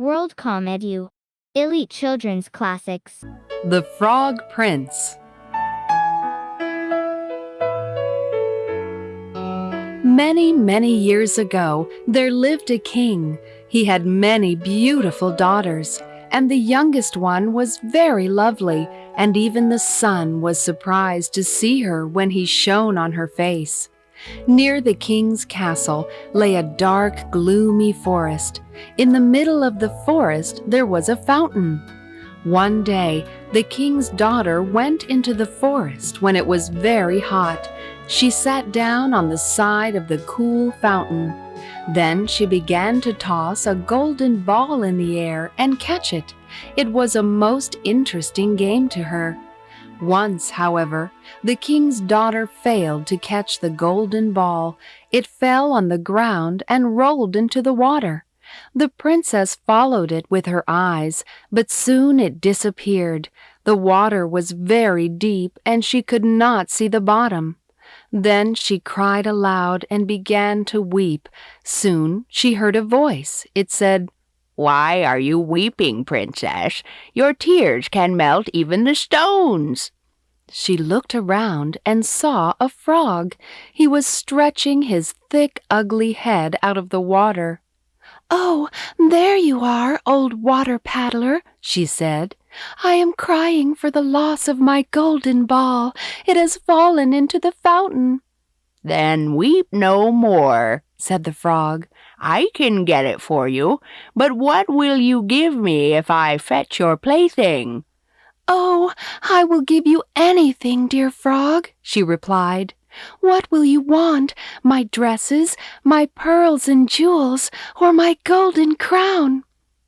WorldComEDU. Elite Children's Classics. The Frog Prince. Many, many years ago, there lived a king. He had many beautiful daughters, and the youngest one was very lovely, and even the sun was surprised to see her when he shone on her face. Near the king's castle lay a dark, gloomy forest. In the middle of the forest there was a fountain. One day, the king's daughter went into the forest when it was very hot. She sat down on the side of the cool fountain. Then she began to toss a golden ball in the air and catch it. It was a most interesting game to her. Once, however, the king's daughter failed to catch the golden ball. It fell on the ground and rolled into the water. The princess followed it with her eyes, but soon it disappeared. The water was very deep, and she could not see the bottom. Then she cried aloud and began to weep. Soon she heard a voice. It said, "Why are you weeping, princess? Your tears can melt even the stones." She looked around and saw a frog. He was stretching his thick, ugly head out of the water. "Oh, there you are, old water paddler," she said. "I am crying for the loss of my golden ball. It has fallen into the fountain." "Then weep no more," said the frog. "I can get it for you, but what will you give me if I fetch your plaything?" "Oh, I will give you anything, dear frog," she replied. "What will you want? My dresses, my pearls and jewels, or my golden crown?"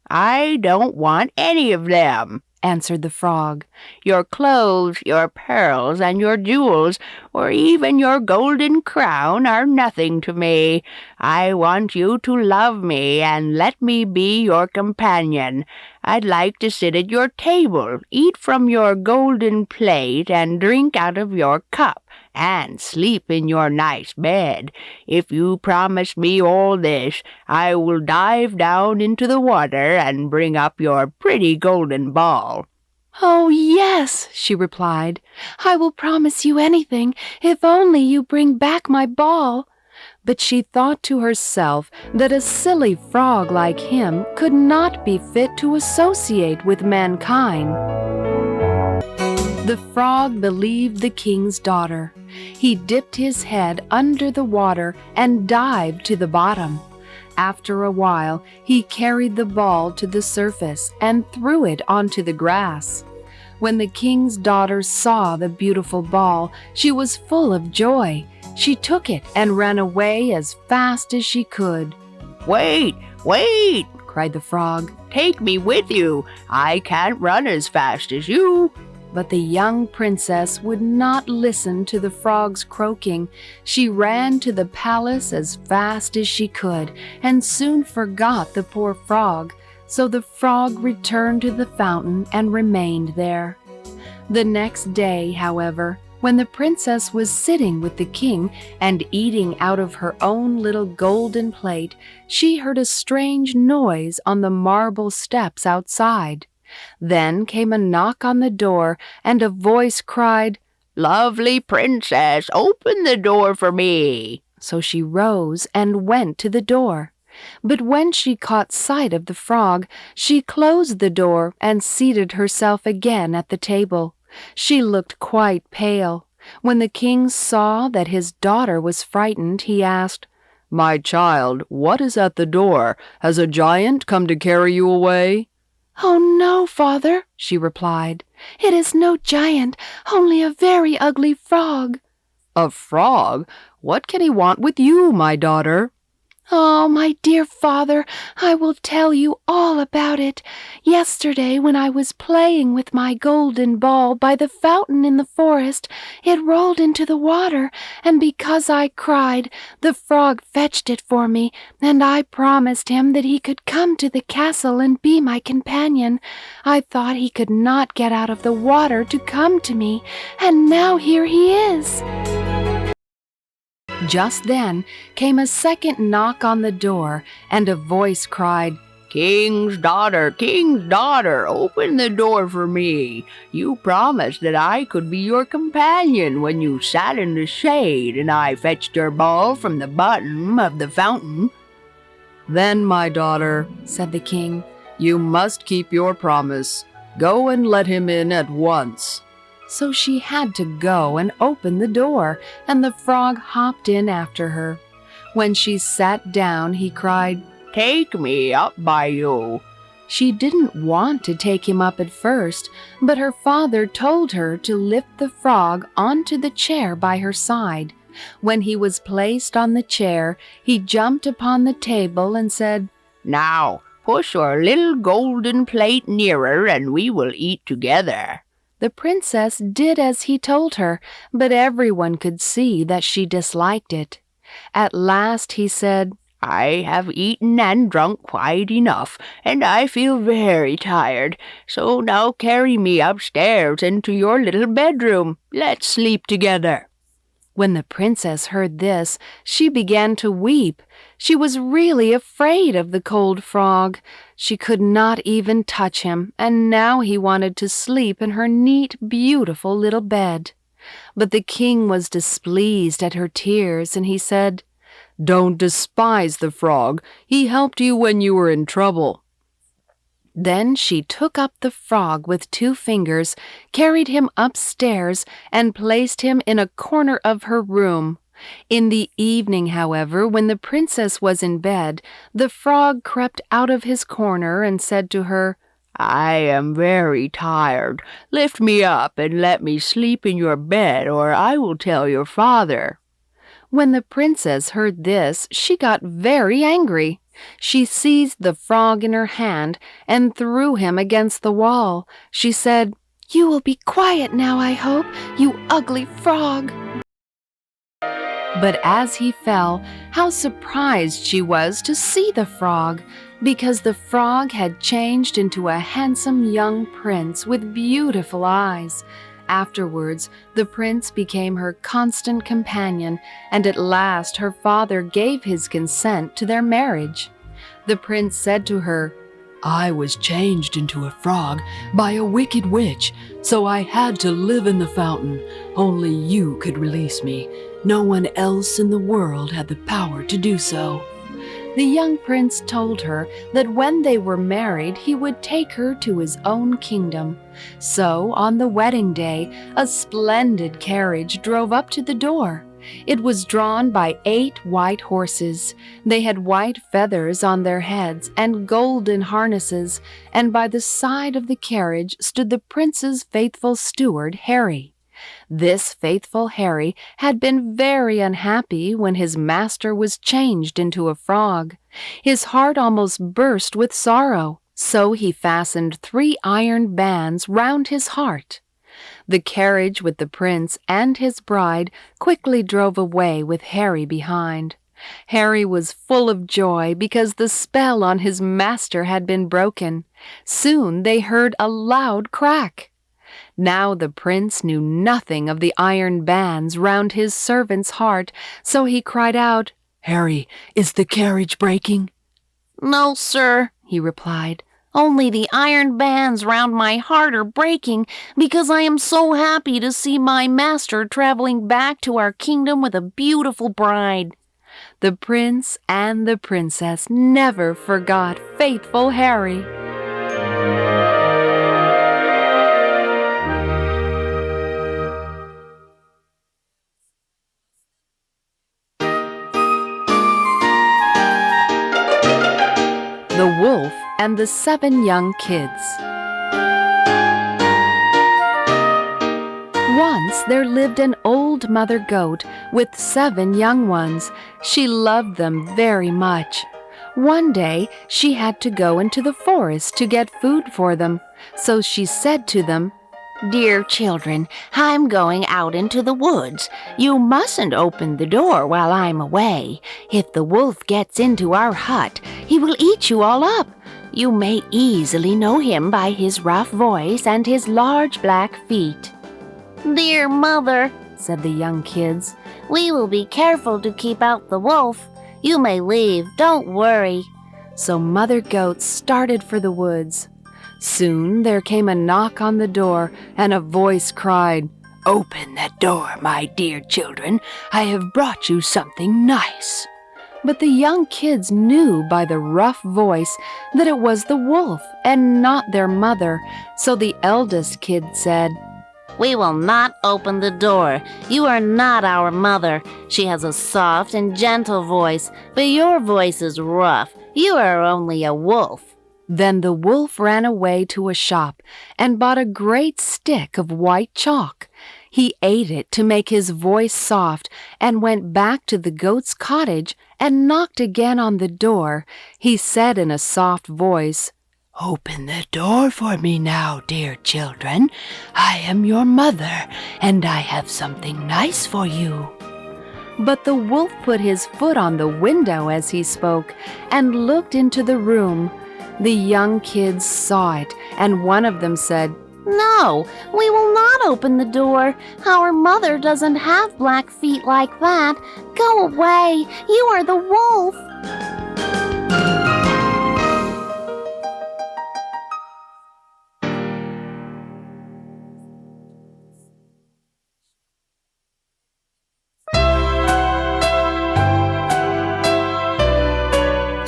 "I don't want any of them," answered the frog. "Your clothes, your pearls, and your jewels, or even your golden crown are nothing to me. I want you to love me and let me be your companion. I'd like to sit at your table, eat from your golden plate, and drink out of your cup, and sleep in your nice bed. If you promise me all this, I will dive down into the water and bring up your pretty golden ball." "Oh, yes," she replied. "I will promise you anything, if only you bring back my ball." But she thought to herself that a silly frog like him could not be fit to associate with mankind. The frog believed the king's daughter. He dipped his head under the water and dived to the bottom. After a while, he carried the ball to the surface and threw it onto the grass. When the king's daughter saw the beautiful ball, she was full of joy. She took it and ran away as fast as she could. "Wait, wait!" cried the frog. "Take me with you. I can't run as fast as you." But the young princess would not listen to the frog's croaking. She ran to the palace as fast as she could and soon forgot the poor frog. So the frog returned to the fountain and remained there. The next day, however, when the princess was sitting with the king and eating out of her own little golden plate, she heard a strange noise on the marble steps outside. Then came a knock on the door, and a voice cried, "Lovely princess, open the door for me." So she rose and went to the door. But when she caught sight of the frog, she closed the door and seated herself again at the table. She looked quite pale. When the king saw that his daughter was frightened, he asked, "My child, what is at the door? Has a giant come to carry you away?" "Oh, no, father," she replied. "It is no giant, only a very ugly frog." "A frog? What can he want with you, my daughter?" "Oh, my dear father, I will tell you all about it. Yesterday, when I was playing with my golden ball by the fountain in the forest, it rolled into the water, and because I cried, the frog fetched it for me, and I promised him that he could come to the castle and be my companion. I thought he could not get out of the water to come to me, and now here he is." Just then came a second knock on the door, and a voice cried, King's daughter, open the door for me. You promised that I could be your companion when you sat in the shade and I fetched your ball from the bottom of the fountain." "Then, my daughter," said the king, "you must keep your promise. Go and let him in at once." So she had to go and open the door, and the frog hopped in after her. When she sat down, he cried, "Take me up by you." She didn't want to take him up at first, but her father told her to lift the frog onto the chair by her side. When he was placed on the chair, he jumped upon the table and said, "Now, push your little golden plate nearer and we will eat together." The princess did as he told her, but everyone could see that she disliked it. At last he said, "I have eaten and drunk quite enough, and I feel very tired. So now carry me upstairs into your little bedroom. Let's sleep together." When the princess heard this, she began to weep. She was really afraid of the cold frog. She could not even touch him, and now he wanted to sleep in her neat, beautiful little bed. But the king was displeased at her tears, and he said, "Don't despise the frog. He helped you when you were in trouble." Then she took up the frog with 2 fingers, carried him upstairs, and placed him in a corner of her room. In the evening, however, when the princess was in bed, the frog crept out of his corner and said to her, "I am very tired. Lift me up and let me sleep in your bed, or I will tell your father." When the princess heard this, she got very angry. She seized the frog in her hand and threw him against the wall. She said, "You will be quiet now, I hope, you ugly frog." But as he fell, how surprised she was to see the frog, because the frog had changed into a handsome young prince with beautiful eyes. Afterwards, the prince became her constant companion, and at last her father gave his consent to their marriage. The prince said to her, "I was changed into a frog by a wicked witch, so I had to live in the fountain. Only you could release me. No one else in the world had the power to do so." The young prince told her that when they were married, he would take her to his own kingdom. So, on the wedding day, a splendid carriage drove up to the door. It was drawn by 8 white horses. They had white feathers on their heads and golden harnesses, and by the side of the carriage stood the prince's faithful steward, Harry. This faithful Harry had been very unhappy when his master was changed into a frog. His heart almost burst with sorrow, so he fastened 3 iron bands round his heart. The carriage with the prince and his bride quickly drove away with Harry behind. Harry was full of joy because the spell on his master had been broken. Soon they heard a loud crack. Now the prince knew nothing of the iron bands round his servant's heart, so he cried out, "Harry, is the carriage breaking?" "No, sir," he replied. "Only the iron bands round my heart are breaking because I am so happy to see my master traveling back to our kingdom with a beautiful bride." The prince and the princess never forgot faithful Harry. The Wolf and the 7 Young Kids. Once there lived an old mother goat with 7 young ones. She loved them very much. One day she had to go into the forest to get food for them, so she said to them, "Dear children, I'm going out into the woods. You mustn't open the door while I'm away. If the wolf gets into our hut, he will eat you all up. You may easily know him by his rough voice and his large black feet." "Dear mother," said the young kids, "we will be careful to keep out the wolf. You may leave, don't worry." So Mother Goat started for the woods. Soon there came a knock on the door, and a voice cried, Open the door, my dear children. I have brought you something nice. But the young kids knew by the rough voice that it was the wolf and not their mother, so the eldest kid said, We will not open the door. You are not our mother. She has a soft and gentle voice, but your voice is rough. You are only a wolf. Then the wolf ran away to a shop and bought a great stick of white chalk. He ate it to make his voice soft and went back to the goat's cottage and knocked again on the door. He said in a soft voice, Open the door for me now, dear children. I am your mother, and I have something nice for you. But the wolf put his foot on the window as he spoke and looked into the room. The young kids saw it, and one of them said, No, we will not open the door. Our mother doesn't have black feet like that. Go away. You are the wolf.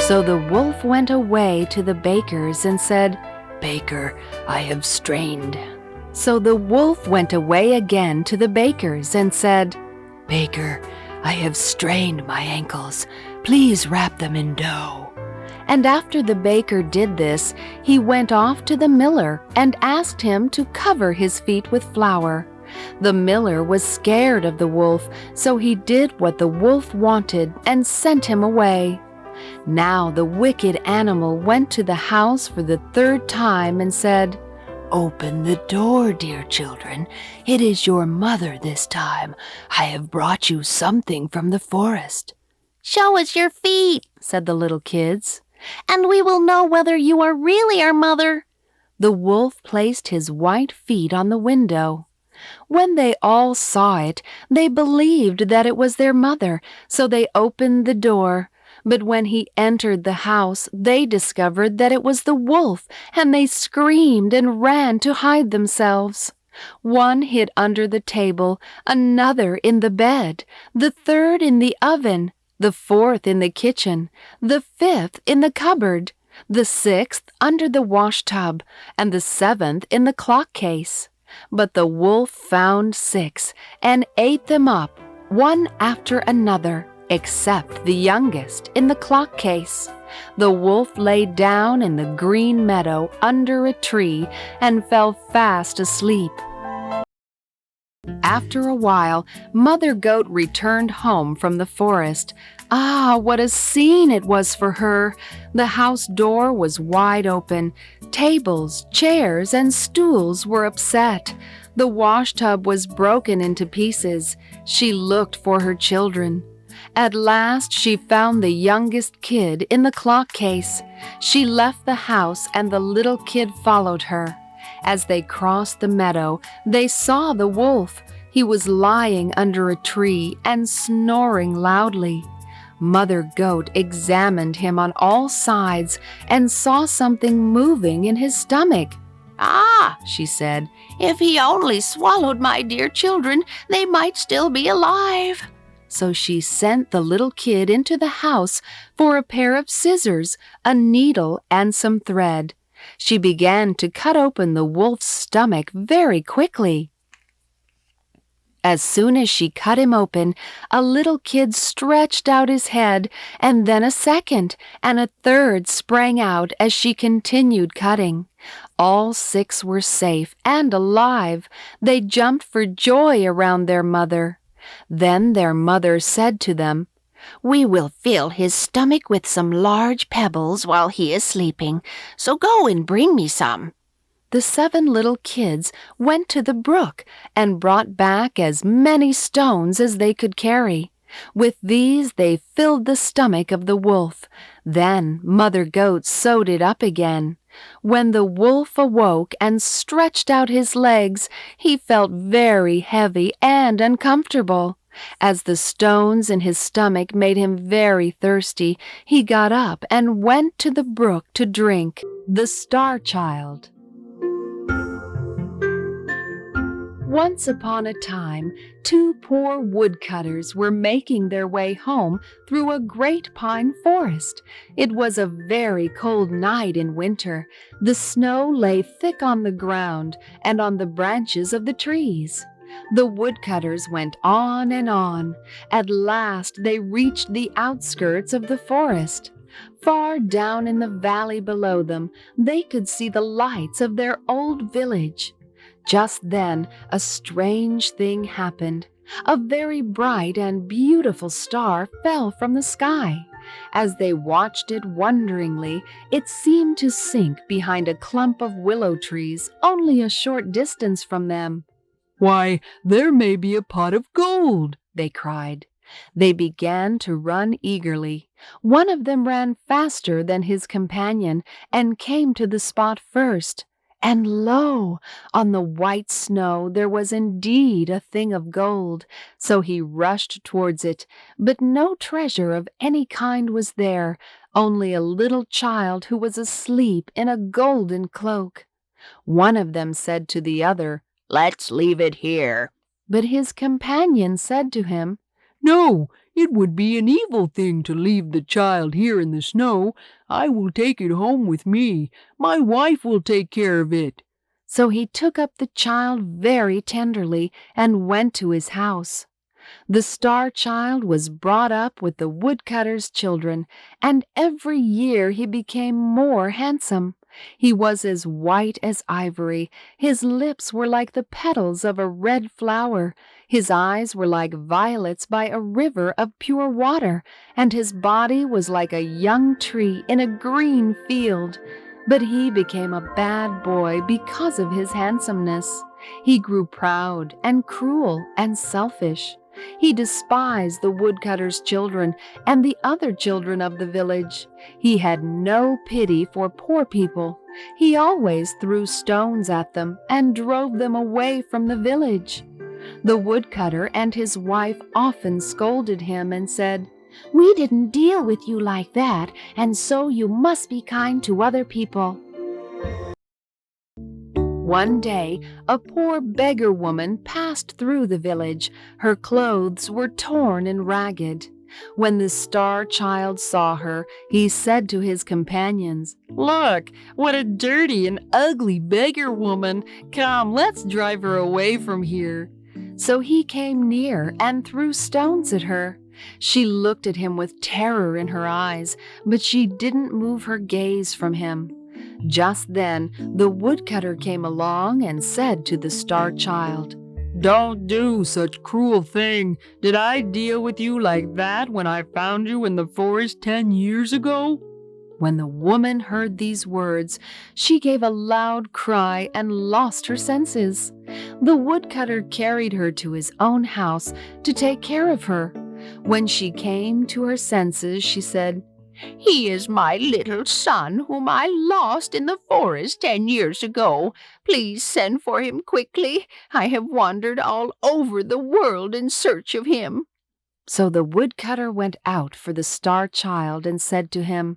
So the wolf went away to the baker's and said, Baker, I have strained. So the wolf went away again to the baker's and said, Baker, I have strained my ankles. Please wrap them in dough. And after the baker did this, he went off to the miller and asked him to cover his feet with flour. The miller was scared of the wolf, so he did what the wolf wanted and sent him away. Now the wicked animal went to the house for the third time and said, Open the door, dear children. It is your mother this time. I have brought you something from the forest. Show us your feet, said the little kids, and we will know whether you are really our mother. The wolf placed his white feet on the window. When they all saw it, they believed that it was their mother, so they opened the door. But when he entered the house, they discovered that it was the wolf, and they screamed and ran to hide themselves. One hid under the table, another in the bed, the third in the oven, the fourth in the kitchen, the fifth in the cupboard, the sixth under the washtub, and the seventh in the clock case. But the wolf found 6 and ate them up, one after another, except the youngest in the clock case. The wolf lay down in the green meadow under a tree and fell fast asleep. After a while, Mother Goat returned home from the forest. Ah, what a scene it was for her! The house door was wide open. Tables, chairs, and stools were upset. The washtub was broken into pieces. She looked for her children. At last she found the youngest kid in the clock case. She left the house and the little kid followed her. As they crossed the meadow, they saw the wolf. He was lying under a tree and snoring loudly. Mother Goat examined him on all sides and saw something moving in his stomach. Ah, she said, if he only swallowed my dear children, they might still be alive. So she sent the little kid into the house for a pair of scissors, a needle, and some thread. She began to cut open the wolf's stomach very quickly. As soon as she cut him open, a little kid stretched out his head, and then a second, and a third sprang out as she continued cutting. All 6 were safe and alive. They jumped for joy around their mother. Then their mother said to them, We will fill his stomach with some large pebbles while he is sleeping, so go and bring me some. The 7 little kids went to the brook and brought back as many stones as they could carry. With these they filled the stomach of the wolf. Then Mother Goat sewed it up again. When the wolf awoke and stretched out his legs, he felt very heavy and uncomfortable. As the stones in his stomach made him very thirsty, he got up and went to the brook to drink. The Star Child. Once upon a time, two poor woodcutters were making their way home through a great pine forest. It was a very cold night in winter. The snow lay thick on the ground and on the branches of the trees. The woodcutters went on and on. At last they reached the outskirts of the forest. Far down in the valley below them, they could see the lights of their old village. Just then, a strange thing happened. A very bright and beautiful star fell from the sky. As they watched it wonderingly, it seemed to sink behind a clump of willow trees only a short distance from them. Why, there may be a pot of gold, they cried. They began to run eagerly. One of them ran faster than his companion and came to the spot first. And lo, on the white snow there was indeed a thing of gold. So he rushed towards it, but no treasure of any kind was there, only a little child who was asleep in a golden cloak. One of them said to the other, "Let's leave it here." but his companion said to him, No, it would be an evil thing to leave the child here in the snow. I will take it home with me. My wife will take care of it. So he took up the child very tenderly and went to his house. The Star Child was brought up with the woodcutter's children, and every year he became more handsome. He was as white as ivory. His lips were like the petals of a red flower. His eyes were like violets by a river of pure water, and his body was like a young tree in a green field. But he became a bad boy because of his handsomeness. He grew proud and cruel and selfish. He despised the woodcutter's children and the other children of the village. He had no pity for poor people. He always threw stones at them and drove them away from the village. The woodcutter and his wife often scolded him and said, We didn't deal with you like that, and so you must be kind to other people. One day, a poor beggar woman passed through the village. Her clothes were torn and ragged. When the Star Child saw her, he said to his companions, Look, what a dirty and ugly beggar woman. Come, let's drive her away from here. So he came near and threw stones at her. She looked at him with terror in her eyes, but she didn't move her gaze from him. Just then, the woodcutter came along and said to the Star Child, Don't do such cruel thing. Did I deal with you like that when I found you in the forest 10 years ago? When the woman heard these words, she gave a loud cry and lost her senses. The woodcutter carried her to his own house to take care of her. When she came to her senses, she said, "He is my little son whom I lost in the forest 10 years ago. Please send for him quickly. I have wandered all over the world in search of him." So the woodcutter went out for the Star Child and said to him,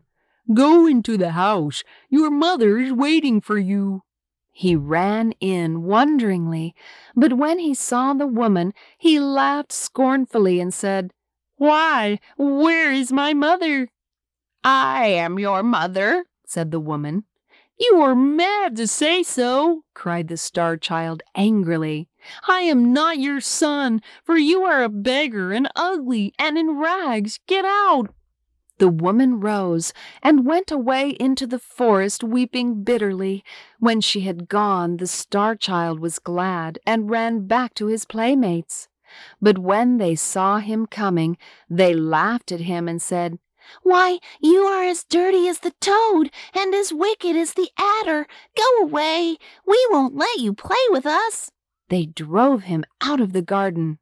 Go into the house. Your mother is waiting for you. He ran in wonderingly, but when he saw the woman, he laughed scornfully and said, Why, where is my mother? "I am your mother," said the woman. You are mad to say so, cried the Star Child angrily. I am not your son, for you are a beggar and ugly and in rags. Get out. The woman rose and went away into the forest weeping bitterly. When she had gone, the Star Child was glad and ran back to his playmates. But when they saw him coming, they laughed at him and said, Why, you are as dirty as the toad and as wicked as the adder. Go away. We won't let you play with us. They drove him out of the garden.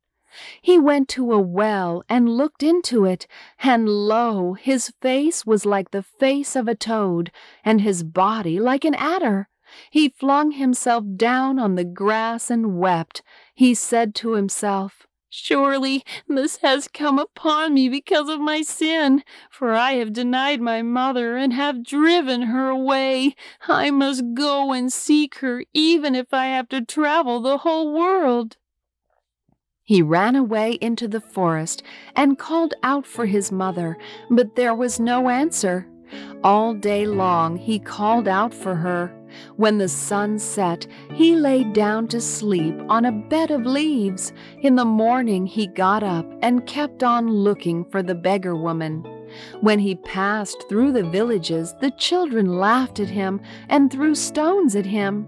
He went to a well and looked into it, and lo, his face was like the face of a toad, and his body like an adder. He flung himself down on the grass and wept. He said to himself, Surely this has come upon me because of my sin, for I have denied my mother and have driven her away. I must go and seek her, even if I have to travel the whole world." He ran away into the forest and called out for his mother, but there was no answer. All day long he called out for her. When the sun set, he lay down to sleep on a bed of leaves. In the morning he got up and kept on looking for the beggar woman. When he passed through the villages, the children laughed at him and threw stones at him.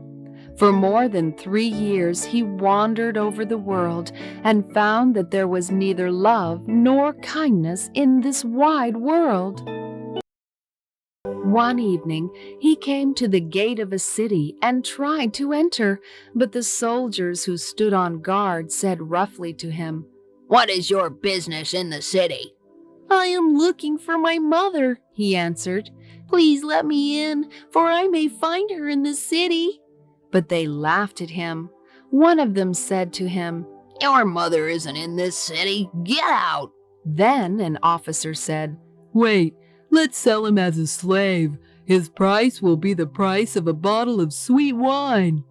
For more than 3 years he wandered over the world and found that there was neither love nor kindness in this wide world. One evening he came to the gate of a city and tried to enter, but the soldiers who stood on guard said roughly to him, "What is your business in the city?" "I am looking for my mother," he answered. "Please let me in, for I may find her in the city." But they laughed at him. One of them said to him, "Your mother isn't in this city. Get out." Then an officer said, Wait, let's sell him as a slave. His price will be the price of a bottle of sweet wine."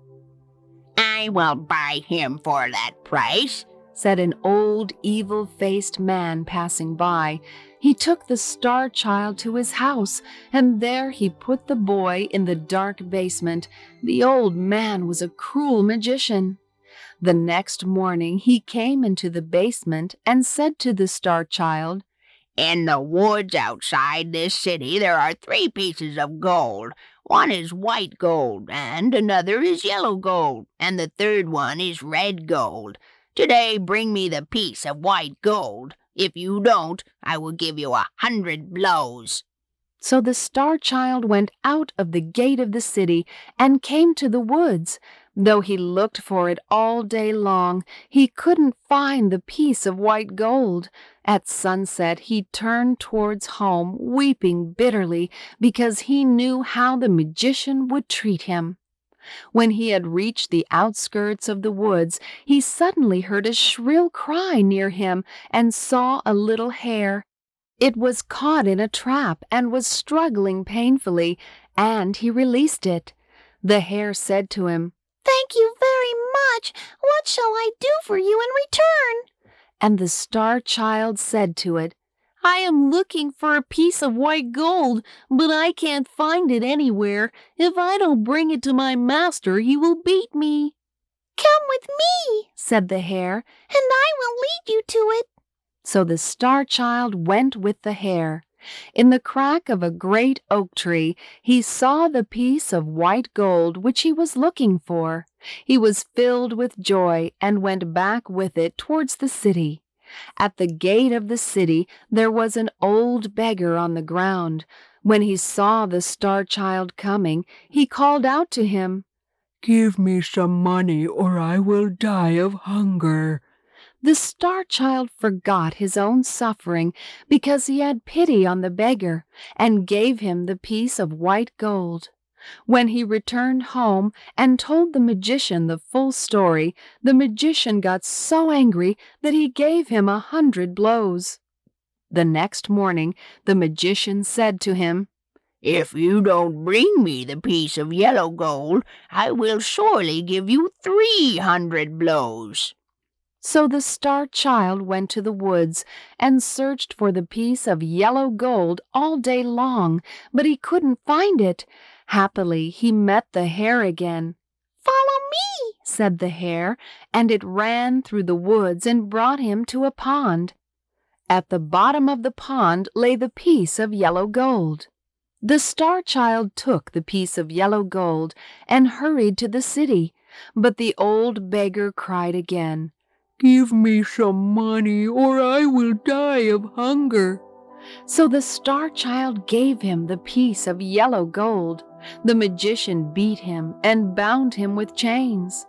"I will buy him for that price," said an old, evil-faced man passing by. He took the star child to his house, and there he put the boy in the dark basement. The old man was a cruel magician. The next morning he came into the basement and said to the star child, "In the woods outside this city there are 3 pieces of gold. One is white gold, and another is yellow gold, and the third one is red gold. Today bring me the piece of white gold. If you don't, I will give you 100 blows." So the star child went out of the gate of the city and came to the woods. Though he looked for it all day long, he couldn't find the piece of white gold. At sunset he turned towards home, weeping bitterly because he knew how the magician would treat him. When he had reached the outskirts of the woods, he suddenly heard a shrill cry near him and saw a little hare. It was caught in a trap and was struggling painfully, and he released it. The hare said to him, "Thank you very much. What shall I do for you in return?" and the star child said to it, "I am looking for a piece of white gold, but I can't find it anywhere. If I don't bring it to my master, he will beat me." "Come with me," said the hare. "and I will lead you to it." So the star child went with the hare. In the crack of a great oak tree, he saw the piece of white gold which he was looking for. He was filled with joy and went back with it towards the city. At the gate of the city there was an old beggar on the ground. When he saw the star child coming, he called out to him, Give me some money or I will die of hunger. The star child forgot his own suffering because he had pity on the beggar and gave him the piece of white gold. When he returned home and told the magician the full story, the magician got so angry that he gave him 100 blows. The next morning, the magician said to him, "If you don't bring me the piece of yellow gold, I will surely give you 300 blows." So the star child went to the woods and searched for the piece of yellow gold all day long, but he couldn't find it. Happily, he met the hare again. "Follow me," said the hare, and it ran through the woods and brought him to a pond. At the bottom of the pond lay the piece of yellow gold. The star child took the piece of yellow gold and hurried to the city, but the old beggar cried again, Give me some money or I will die of hunger. So the star child gave him the piece of yellow gold. The magician beat him and bound him with chains.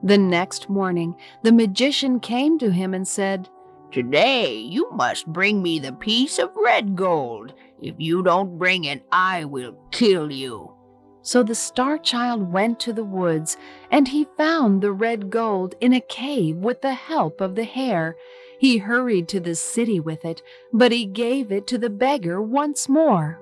The next morning, the magician came to him and said, "Today you must bring me the piece of red gold. If you don't bring it, I will kill you." So the star child went to the woods, and he found the red gold in a cave with the help of the hare. He hurried to the city with it, but he gave it to the beggar once more.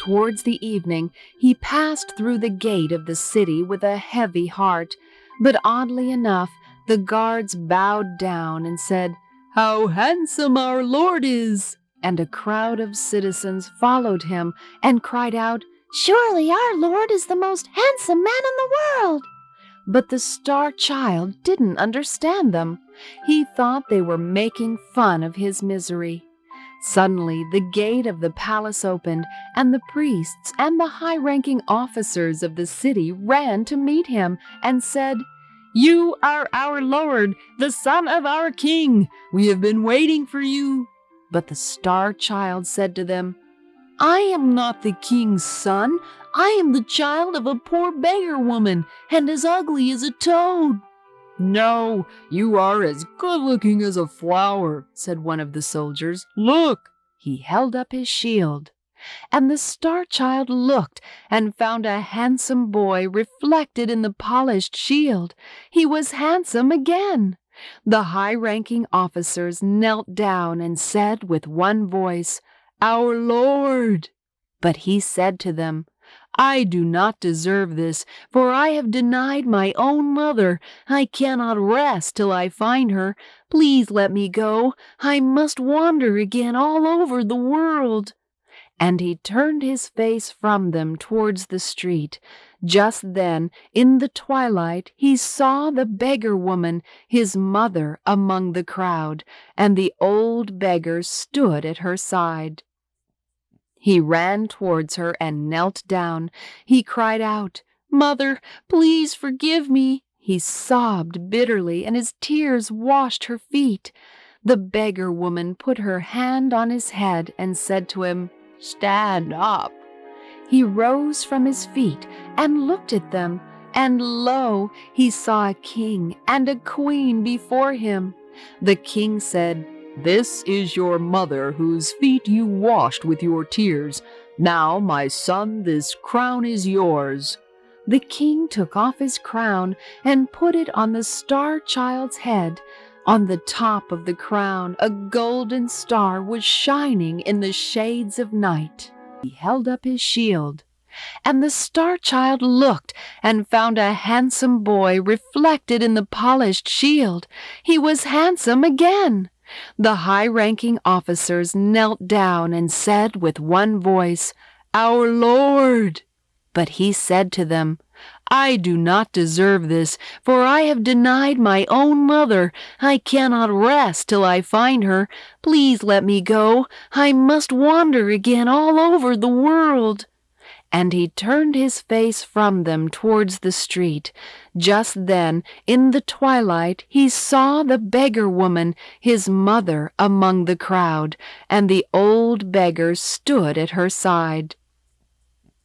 Towards the evening, he passed through the gate of the city with a heavy heart, but oddly enough, the guards bowed down and said, "How handsome our Lord is!" And a crowd of citizens followed him and cried out, Surely our Lord is the most handsome man in the world. But the star child didn't understand them. He thought they were making fun of his misery. Suddenly, the gate of the palace opened, and the priests and the high-ranking officers of the city ran to meet him and said, "You are our Lord, the son of our king. We have been waiting for you." But the star child said to them, "I am not the king's son. I am the child of a poor beggar woman, and as ugly as a toad." "No, you are as good-looking as a flower," said one of the soldiers. "Look!" He held up his shield. And the star child looked and found a handsome boy reflected in the polished shield. He was handsome again. The high-ranking officers knelt down and said with one voice, "Our Lord." But he said to them, "I do not deserve this, for I have denied my own mother. I cannot rest till I find her. Please let me go. I must wander again all over the world." And he turned his face from them towards the street. Just then, in the twilight, he saw the beggar woman, his mother, among the crowd, and the old beggar stood at her side. He ran towards her and knelt down. He cried out, "Mother, please forgive me." He sobbed bitterly, and his tears washed her feet. The beggar woman put her hand on his head and said to him, "Stand up." He rose from his feet and looked at them, and lo, he saw a king and a queen before him. The king said, "This is your mother whose feet you washed with your tears. Now, my son, this crown is yours." The king took off his crown and put it on the star child's head. On the top of the crown, a golden star was shining in the shades of night. He held up his shield. And the star child looked and found a handsome boy reflected in the polished shield. He was handsome again. The high-ranking officers knelt down and said with one voice, "Our Lord." But he said to them, "I do not deserve this, for I have denied my own mother. I cannot rest till I find her. Please let me go. I must wander again all over the world." And he turned his face from them towards the street. Just then, in the twilight, he saw the beggar woman, his mother, among the crowd, and the old beggar stood at her side.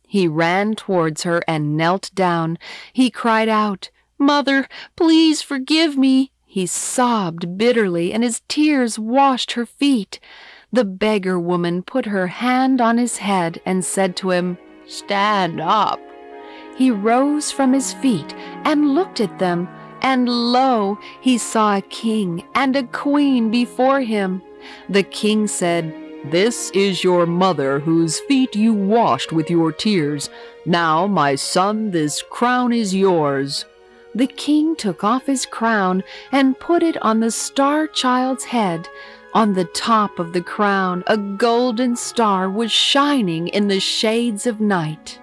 He ran towards her and knelt down. He cried out, "Mother, please forgive me." He sobbed bitterly, and his tears washed her feet. The beggar woman put her hand on his head and said to him, "Stand up." He rose from his feet and looked at them, and lo, he saw a king and a queen before him. The king said, "This is your mother whose feet you washed with your tears. Now, my son, this crown is yours." The king took off his crown and put it on the star child's head. On the top of the crown, a golden star was shining in the shades of night.